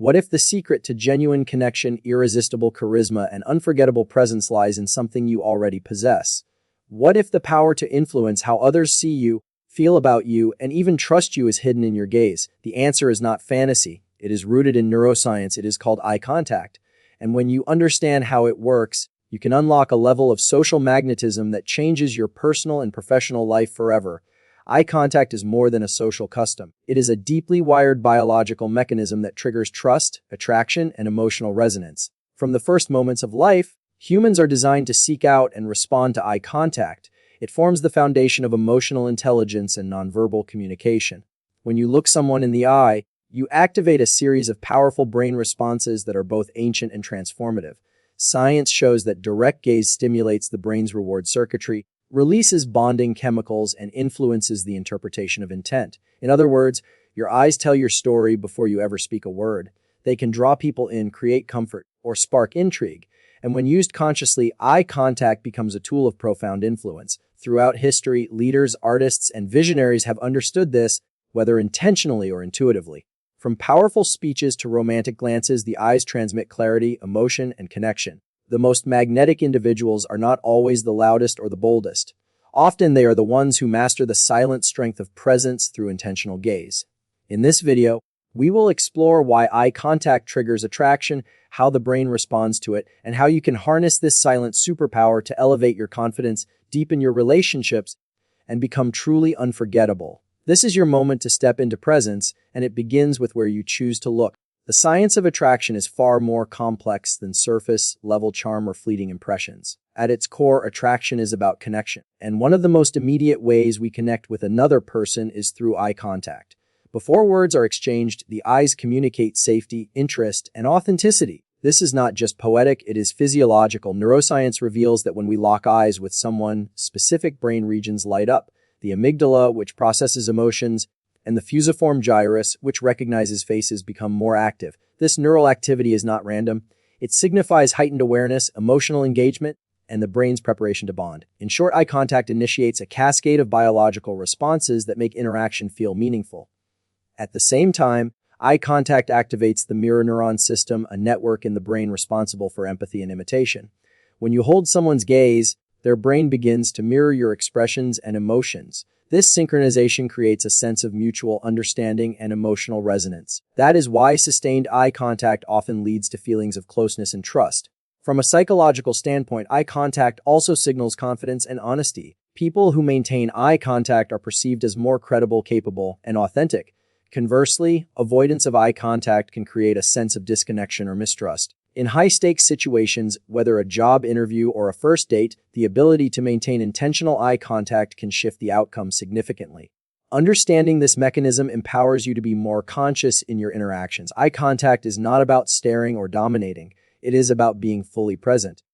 What if the secret to genuine connection, irresistible charisma, and unforgettable presence lies in something you already possess? What if the power to influence how others see you, feel about you, and even trust you is hidden in your gaze? The answer is not fantasy. It is rooted in neuroscience. It is called eye contact. And when you understand how it works, you can unlock a level of social magnetism that changes your personal and professional life forever. Eye contact is more than a social custom. It is a deeply wired biological mechanism that triggers trust, attraction, and emotional resonance. From the first moments of life, humans are designed to seek out and respond to eye contact. It forms the foundation of emotional intelligence and nonverbal communication. When you look someone in the eye, you activate a series of powerful brain responses that are both ancient and transformative. Science shows that direct gaze stimulates the brain's reward circuitry, releases bonding chemicals, and influences the interpretation of intent. In other words, your eyes tell your story before you ever speak a word. They can draw people in, create comfort, or spark intrigue. And when used consciously, eye contact becomes a tool of profound influence. Throughout history, leaders, artists, and visionaries have understood this, whether intentionally or intuitively. From powerful speeches to romantic glances, the eyes transmit clarity, emotion, and connection. The most magnetic individuals are not always the loudest or the boldest. Often they are the ones who master the silent strength of presence through intentional gaze. In this video, we will explore why eye contact triggers attraction, how the brain responds to it, and how you can harness this silent superpower to elevate your confidence, deepen your relationships, and become truly unforgettable. This is your moment to step into presence, and it begins with where you choose to look. The science of attraction is far more complex than surface-level charm or fleeting impressions. At its core, attraction is about connection, and one of the most immediate ways we connect with another person is through eye contact. Before words are exchanged, the eyes communicate safety, interest, and authenticity. This is not just poetic, it is physiological. Neuroscience reveals that when we lock eyes with someone, specific brain regions light up. The amygdala, which processes emotions, and the fusiform gyrus, which recognizes faces, become more active. This neural activity is not random. It signifies heightened awareness, emotional engagement, and the brain's preparation to bond. In short, eye contact initiates a cascade of biological responses that make interaction feel meaningful. At the same time, eye contact activates the mirror neuron system, a network in the brain responsible for empathy and imitation. When you hold someone's gaze, their brain begins to mirror your expressions and emotions. This synchronization creates a sense of mutual understanding and emotional resonance. That is why sustained eye contact often leads to feelings of closeness and trust. From a psychological standpoint, eye contact also signals confidence and honesty. People who maintain eye contact are perceived as more credible, capable, and authentic. Conversely, avoidance of eye contact can create a sense of disconnection or mistrust. In high-stakes situations, whether a job interview or a first date, the ability to maintain intentional eye contact can shift the outcome significantly. Understanding this mechanism empowers you to be more conscious in your interactions. Eye contact is not about staring or dominating. It is about being fully present.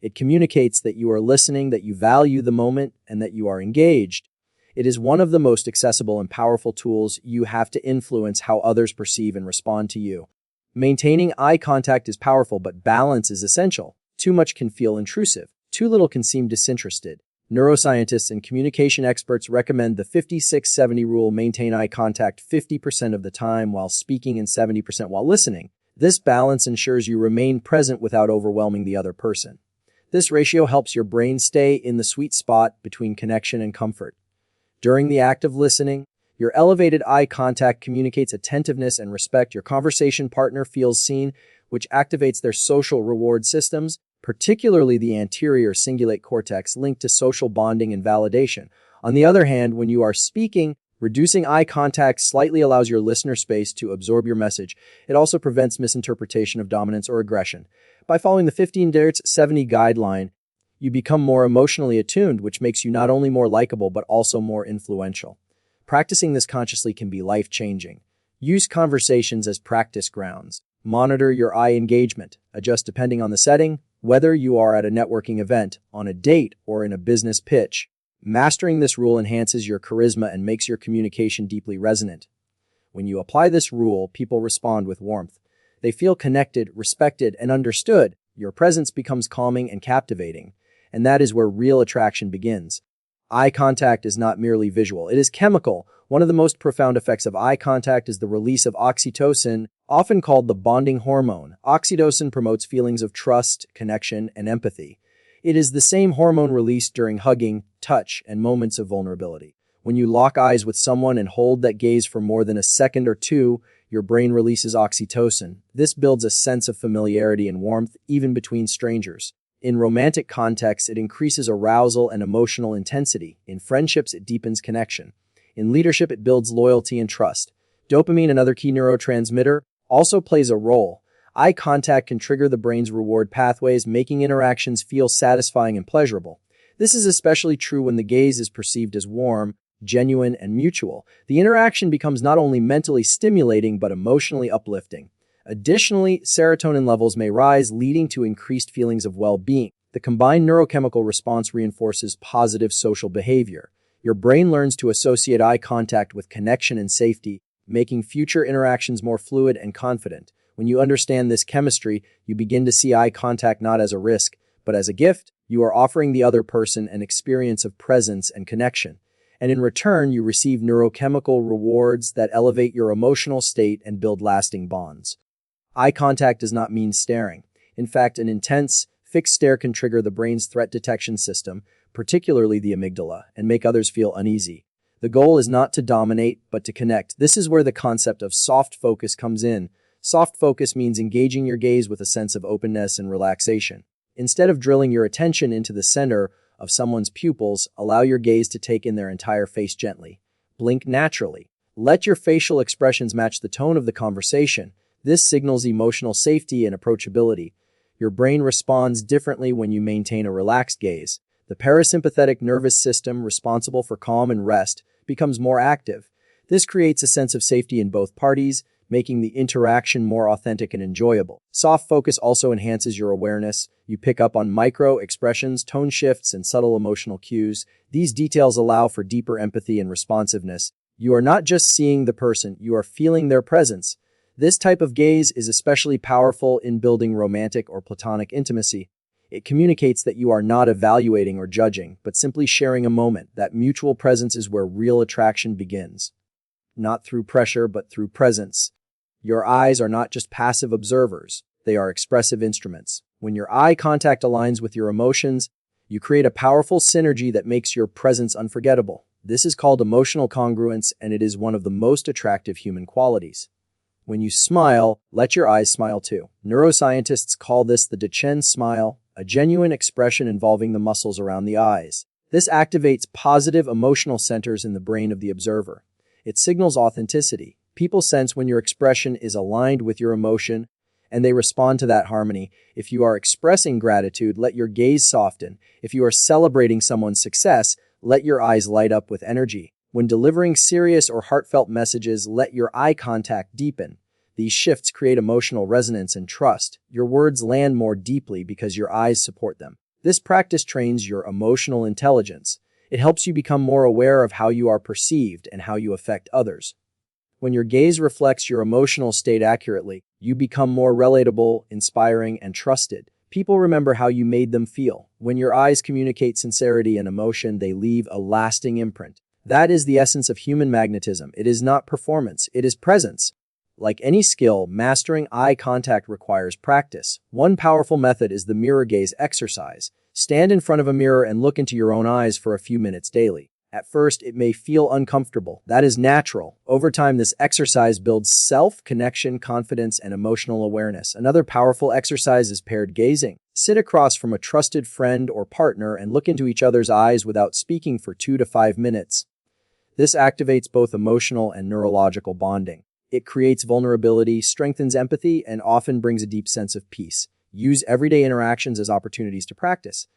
It communicates that you are listening, that you value the moment, and that you are engaged. It is one of the most accessible and powerful tools you have to influence how others perceive and respond to you. Maintaining eye contact is powerful, but balance is essential. Too much can feel intrusive. Too little can seem disinterested. Neuroscientists and communication experts recommend the 50-6-70 rule: maintain eye contact 50% of the time while speaking and 70% while listening. This balance ensures you remain present without overwhelming the other person. This ratio helps your brain stay in the sweet spot between connection and comfort. During the act of listening, your elevated eye contact communicates attentiveness and respect. Your conversation partner feels seen, which activates their social reward systems, particularly the anterior cingulate cortex linked to social bonding and validation. On the other hand, when you are speaking, reducing eye contact slightly allows your listener space to absorb your message. It also prevents misinterpretation of dominance or aggression. By following the 15-70 guideline, you become more emotionally attuned, which makes you not only more likable but also more influential. Practicing this consciously can be life-changing. Use conversations as practice grounds. Monitor your eye engagement. Adjust depending on the setting, whether you are at a networking event, on a date, or in a business pitch. Mastering this rule enhances your charisma and makes your communication deeply resonant. When you apply this rule, people respond with warmth. They feel connected, respected, and understood. Your presence becomes calming and captivating, and that is where real attraction begins. Eye contact is not merely visual, it is chemical. One of the most profound effects of eye contact is the release of oxytocin, often called the bonding hormone. Oxytocin promotes feelings of trust, connection, and empathy. It is the same hormone released during hugging, touch, and moments of vulnerability. When you lock eyes with someone and hold that gaze for more than a second or two, your brain releases oxytocin. This builds a sense of familiarity and warmth, even between strangers. In romantic contexts, it increases arousal and emotional intensity. In friendships, it deepens connection. In leadership, it builds loyalty and trust. Dopamine, another key neurotransmitter, also plays a role. Eye contact can trigger the brain's reward pathways, making interactions feel satisfying and pleasurable. This is especially true when the gaze is perceived as warm, genuine, and mutual. The interaction becomes not only mentally stimulating but emotionally uplifting. Additionally, serotonin levels may rise, leading to increased feelings of well-being. The combined neurochemical response reinforces positive social behavior. Your brain learns to associate eye contact with connection and safety, making future interactions more fluid and confident. When you understand this chemistry, you begin to see eye contact not as a risk, but as a gift. You are offering the other person an experience of presence and connection. And in return, you receive neurochemical rewards that elevate your emotional state and build lasting bonds. Eye contact does not mean staring. In fact, an intense, fixed stare can trigger the brain's threat detection system, particularly the amygdala, and make others feel uneasy. The goal is not to dominate, but to connect. This is where the concept of soft focus comes in. Soft focus means engaging your gaze with a sense of openness and relaxation. Instead of drilling your attention into the center of someone's pupils, allow your gaze to take in their entire face gently. Blink naturally. Let your facial expressions match the tone of the conversation. This signals emotional safety and approachability. Your brain responds differently when you maintain a relaxed gaze. The parasympathetic nervous system, responsible for calm and rest, becomes more active. This creates a sense of safety in both parties, making the interaction more authentic and enjoyable. Soft focus also enhances your awareness. You pick up on micro expressions, tone shifts, and subtle emotional cues. These details allow for deeper empathy and responsiveness. You are not just seeing the person, you are feeling their presence. This type of gaze is especially powerful in building romantic or platonic intimacy. It communicates that you are not evaluating or judging, but simply sharing a moment. That mutual presence is where real attraction begins. Not through pressure, but through presence. Your eyes are not just passive observers, they are expressive instruments. When your eye contact aligns with your emotions, you create a powerful synergy that makes your presence unforgettable. This is called emotional congruence, and it is one of the most attractive human qualities. When you smile, let your eyes smile too. Neuroscientists call this the Duchenne smile, a genuine expression involving the muscles around the eyes. This activates positive emotional centers in the brain of the observer. It signals authenticity. People sense when your expression is aligned with your emotion, and they respond to that harmony. If you are expressing gratitude, let your gaze soften. If you are celebrating someone's success, let your eyes light up with energy. When delivering serious or heartfelt messages, let your eye contact deepen. These shifts create emotional resonance and trust. Your words land more deeply because your eyes support them. This practice trains your emotional intelligence. It helps you become more aware of how you are perceived and how you affect others. When your gaze reflects your emotional state accurately, you become more relatable, inspiring, and trusted. People remember how you made them feel. When your eyes communicate sincerity and emotion, they leave a lasting imprint. That is the essence of human magnetism. It is not performance, it is presence. Like any skill, mastering eye contact requires practice. One powerful method is the mirror gaze exercise. Stand in front of a mirror and look into your own eyes for a few minutes daily. At first, it may feel uncomfortable. That is natural. Over time, this exercise builds self-connection, confidence, and emotional awareness. Another powerful exercise is paired gazing. Sit across from a trusted friend or partner and look into each other's eyes without speaking for 2 to 5 minutes. This activates both emotional and neurological bonding. It creates vulnerability, strengthens empathy, and often brings a deep sense of peace. Use everyday interactions as opportunities to practice.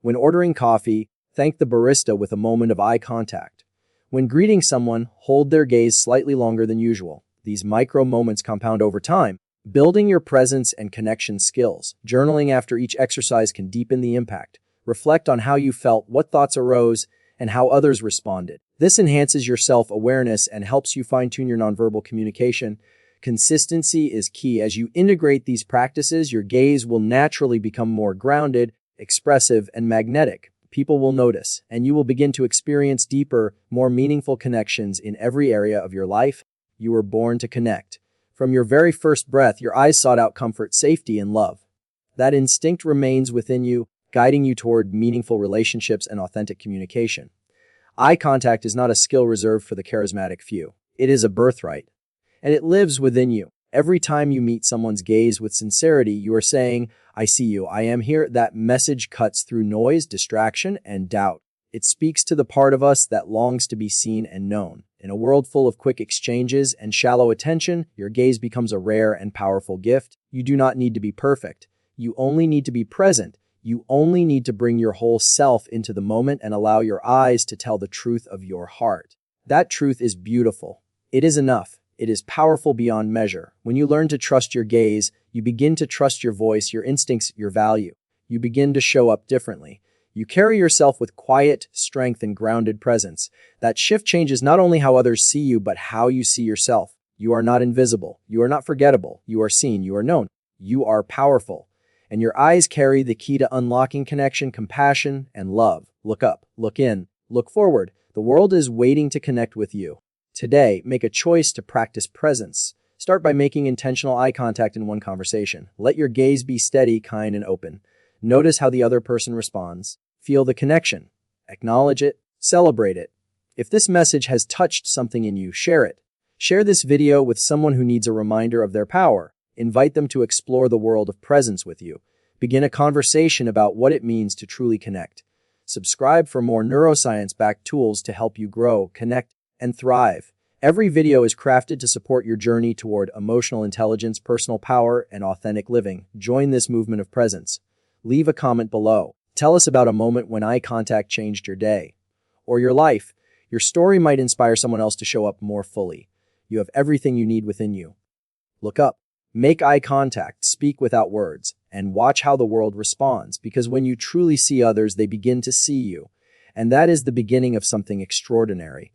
When ordering coffee, thank the barista with a moment of eye contact. When greeting someone, hold their gaze slightly longer than usual. These micro moments compound over time, building your presence and connection skills. Journaling after each exercise can deepen the impact. Reflect on how you felt, what thoughts arose, and how others responded. This enhances your self-awareness and helps you fine-tune your nonverbal communication. Consistency is key. As you integrate these practices, your gaze will naturally become more grounded, expressive, and magnetic. people will notice, and you will begin to experience deeper, more meaningful connections in every area of your life. You were born to connect. From your very first breath, your eyes sought out comfort, safety, and love. That instinct remains within you, guiding you toward meaningful relationships and authentic communication. Eye contact is not a skill reserved for the charismatic few. It is a birthright, and it lives within you. Every time you meet someone's gaze with sincerity, you are saying, "I see you, I am here." That message cuts through noise, distraction, and doubt. It speaks to the part of us that longs to be seen and known. In a world full of quick exchanges and shallow attention, your gaze becomes a rare and powerful gift. You do not need to be perfect. You only need to be present. You only need to bring your whole self into the moment and allow your eyes to tell the truth of your heart. That truth is beautiful. It is enough. It is powerful beyond measure. When you learn to trust your gaze, you begin to trust your voice, your instincts, your value. You begin to show up differently. You carry yourself with quiet strength and grounded presence. That shift changes not only how others see you, but how you see yourself. You are not invisible. You are not forgettable. You are seen. You are known. You are powerful. And your eyes carry the key to unlocking connection, compassion, and love. Look up, look in, look forward. The world is waiting to connect with you. Today, make a choice to practice presence. Start by making intentional eye contact in one conversation. Let your gaze be steady, kind, and open. Notice how the other person responds. Feel the connection. Acknowledge it. Celebrate it. If this message has touched something in you, share it. Share this video with someone who needs a reminder of their power. Invite them to explore the world of presence with you. Begin a conversation about what it means to truly connect. Subscribe for more neuroscience-backed tools to help you grow, connect, and thrive. Every video is crafted to support your journey toward emotional intelligence, personal power, and authentic living. Join this movement of presence. Leave a comment below. Tell us about a moment when eye contact changed your day or your life. Your story might inspire someone else to show up more fully. You have everything you need within you. Look up, make eye contact, speak without words, and watch how the world responds, because when you truly see others, they begin to see you. And that is the beginning of something extraordinary.